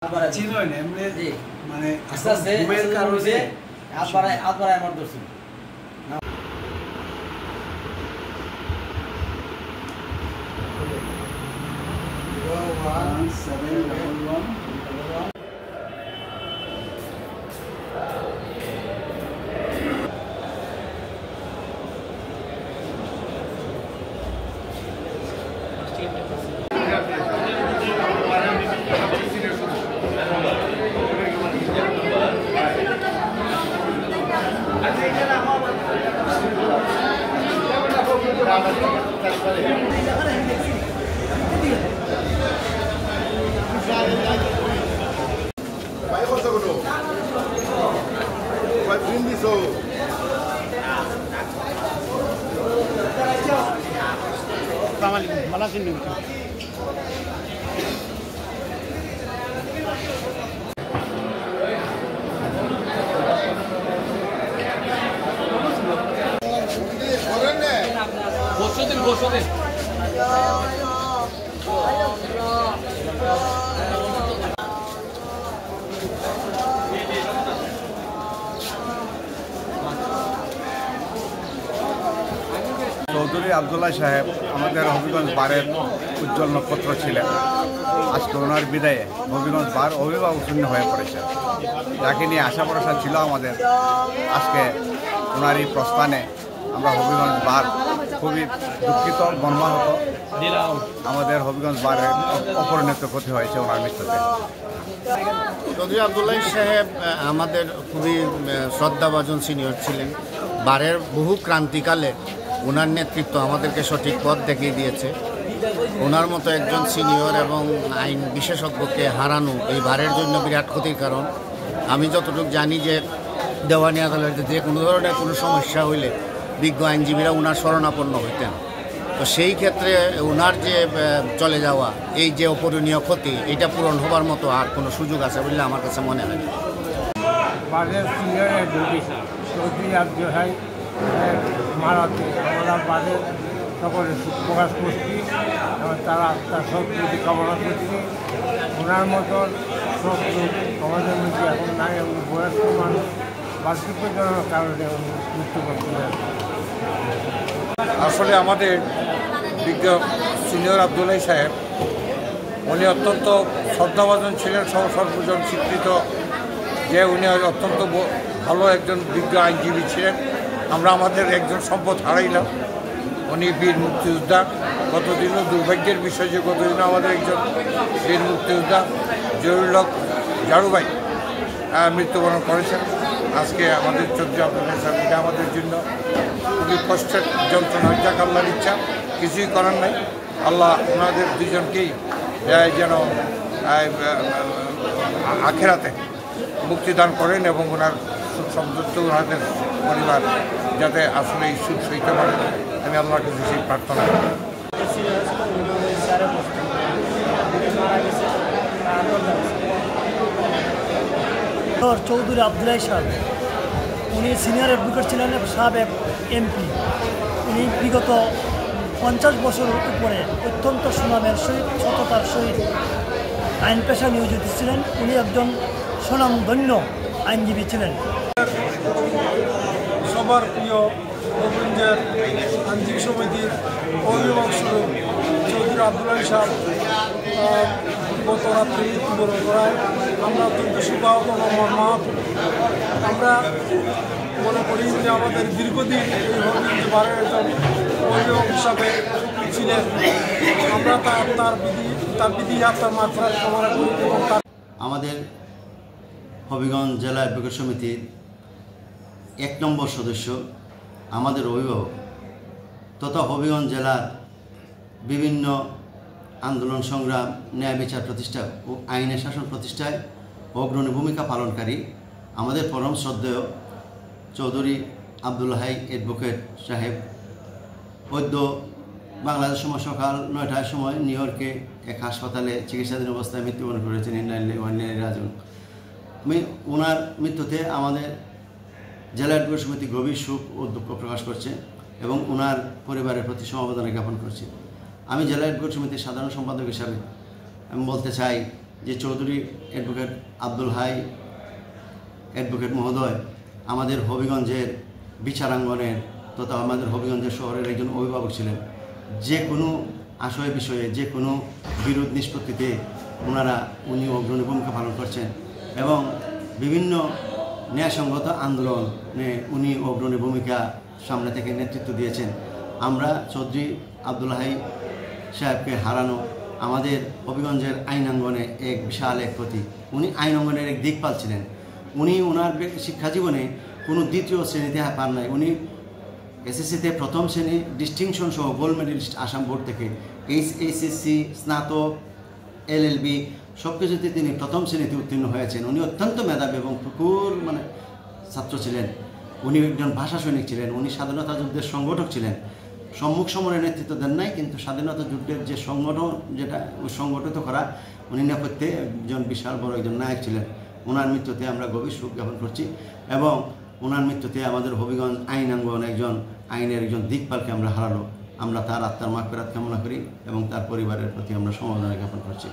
চিনোই না এমনি মানে আস্তে আস্তে ঘুমের কারণে হাত বাড়ায় আমার ধরছি। চৌধুরী আবদুল্লাহ সাহেব আমাদের হবিগঞ্জ বারের উজ্জ্বল নক্ষত্র ছিলেন। আজকে ওনার বিদায়ে হবিগঞ্জ বার অভিভাবক শূন্য হয়ে পড়েছে। যাকে নিয়ে আশা ভরসা ছিল আমাদের, আজকে ওনার এই প্রস্থানে আমরা হবিগঞ্জ বার খুবই দুঃখিত, মর্মাহত। আমাদের হবিগঞ্জ বারের অপরিণত ক্ষতি হয়েছে ওনার মৃত্যুতে। চৌধুরী আবদুল্লাহ সাহেব আমাদের খুবই শ্রদ্ধাভাজন সিনিয়র ছিলেন। বারের বহু ক্রান্তিকালে ওনার নেতৃত্ব আমাদেরকে সঠিক পথ দেখিয়ে দিয়েছে। ওনার মতো একজন সিনিয়র এবং আইন বিশেষজ্ঞকে হারানো এই বারের জন্য বিরাট ক্ষতির কারণ। আমি যতটুকু জানি যে দেওয়ানি আদালতে যে কোনো ধরনের কোনো সমস্যা হইলে বিজ্ঞ আইনজীবীরা ওনার শরণাপন্ন হইতেন। তো সেই ক্ষেত্রে ওনার যে চলে যাওয়া, এই যে অপূরণীয় ক্ষতি, এটা পূরণ হবার মতো আর কোনো সুযোগ আছে বলে আমার কাছে মনে হয় না। বারের সিনিয়রের ডিউটি চৌধুরী আবদুল্লাহ মারাতে আমরা বারের সকলে সুখ প্রকাশ করছি এবং তার সবকিছু কামনা করছি। ওনার মতন সব লোক আমাদের মধ্যে এখন নাই, এবং বয়স্ক মানুষ বার্ধক্যজনক কারণে মৃত্যুবরণ করেন। আসলে আমাদের বিজ্ঞ সিনিয়র আবদুল্লাহ সাহেব উনি অত্যন্ত শ্রদ্ধাভাজন ছিলেন, সর্বজন স্বীকৃত যে উনি অত্যন্ত ভালো একজন বিজ্ঞ আইনজীবী ছিলেন। আমরা আমাদের একজন সম্পদ হারাইলাম। উনি বীর মুক্তিযোদ্ধা। গতদিনও দুর্ভাগ্যের বিষয় যে গতদিনও আমাদের একজন বীর মুক্তিযোদ্ধা জহিরুল জারুভাই মৃত্যুবরণ করেছেন। আজকে আমাদের চৌধুরী আবদুল্লাহ সাহেব, এটা আমাদের জন্য খুবই কষ্টের যন্ত্রণা। যাক আল্লাহর ইচ্ছা, কিছুই করার নাই। আল্লাহ ওনাদের দুজনকেই যেন আখেরাতে মুক্তিদান করেন এবং ওনার সুখ সমৃদ্ধ ওনাদের পরিবার যাতে আসলে এই সুখ সইতে পারে, আমি আল্লাহর কাছে সেই প্রার্থনা করি। চৌধুরী আবদুল্লাহ সাহেব উনি সিনিয়র অ্যাডভোকেট ছিলেন, সাবেক এমপি। উনি বিগত 50 বছর উপরে অত্যন্ত সুনামের সহিত, সততার সহিত আইন পেশা নিয়োজিত ছিলেন। উনি একজন স্বনামধন্য আইনজীবী ছিলেন। সবার প্রিয় হবিগঞ্জের আইনজীবী সমিতির অভিভাবক স্বরূপ চৌধুরী আবদুল্লাহ সাহেব গত রাত্রি মৃত্যুবরণ করায় আমরা অত্যন্ত শোকাহত এবং মর্মাহত। আমরা মনে করি যে আমাদের দীর্ঘদিন এই হবিগঞ্জ বারের একজন অভিভাবক হিসাবে ছিলেন। আমরা তার বিধি আত্মার মাত্রায় কামনা করি এবং আমাদের হবিগঞ্জ জেলা অ্যাডভোকেট সমিতির 1 নম্বর সদস্য, আমাদের অভিভাবক তথা হবিগঞ্জ জেলার বিভিন্ন আন্দোলন সংগ্রাম, ন্যায় বিচার প্রতিষ্ঠা ও আইনের শাসন প্রতিষ্ঠায় অগ্রণী ভূমিকা পালনকারী আমাদের পরম শ্রদ্ধেয় চৌধুরী আবদুল্লাহ অ্যাডভোকেট সাহেব বৈদ্য বাংলাদেশ সময় সকাল 9টার সময় নিউ ইয়র্কে এক হাসপাতালে চিকিৎসাধীন অবস্থায় মৃত্যুবরণ করেছেন। ওনার মৃত্যুতে আমাদের জেলা অ্যাডভোকেট সমিতি গভীর শোক ও দুঃখ প্রকাশ করছে এবং ওনার পরিবারের প্রতি সমবেদনা জ্ঞাপন করছি। আমি জেলা অ্যাডভোকেট সমিতির সাধারণ সম্পাদক হিসাবে আমি বলতে চাই যে চৌধুরী অ্যাডভোকেট আব্দুল হাই অ্যাডভোকেট মহোদয় আমাদের হবিগঞ্জের বিচারাঙ্গনের তথা আমাদের হবিগঞ্জের শহরের একজন অভিভাবক ছিলেন। যে কোনো আশয় বিষয়ে যে কোনো বিরোধ নিষ্পত্তিতে উনি অগ্রণী ভূমিকা পালন করছেন এবং বিভিন্ন ন্যায়সঙ্গত আন্দোলনে উনি অগ্রণী ভূমিকা সামনে থেকে নেতৃত্ব দিয়েছেন। আমরা চৌধুরী আব্দুল হাই সাহেবকে হারানো আমাদের হবিগঞ্জের আইনাঙ্গনে এক বিশাল এক ক্ষতি। উনি আইনাঙ্গনের এক দিকপাল ছিলেন। উনি ওনার শিক্ষা জীবনে কোনো দ্বিতীয় শ্রেণীতে পান নাই। উনি এসএসসিতে প্রথম শ্রেণী ডিস্টিংশন সহ গোল্ড মেডেলিস্ট আসাম বোর্ড থেকে, এইচএসসি, স্নাতক, এলএলবি সব কিছুতে তিনি প্রথম শ্রেণীতে উত্তীর্ণ হয়েছেন। উনি অত্যন্ত মেধাবী এবং প্রকুর ছাত্র ছিলেন। উনি একজন ভাষা সৈনিক ছিলেন। উনি স্বাধীনতা যুদ্ধের সংগঠক ছিলেন। সম্মুখ সমরের নেতৃত্ব দেন নাই, কিন্তু স্বাধীনতা যুদ্ধের যে সংগঠন যেটা সংগঠিত করা উনি নেপথ্যে একজন বিশাল বড় একজন নায়ক ছিলেন। ওনার মৃত্যুতে আমরা গভীর শোক জ্ঞাপন করছি এবং ওনার মৃত্যুতে আমাদের হবিগঞ্জ আইনাঙ্গন আইনের একজন দিকপালকে আমরা হারালো। আমরা তার আত্মার মাগফিরাত কামনা করি এবং তার পরিবারের প্রতি আমরা সমবেদনা জ্ঞাপন করছি।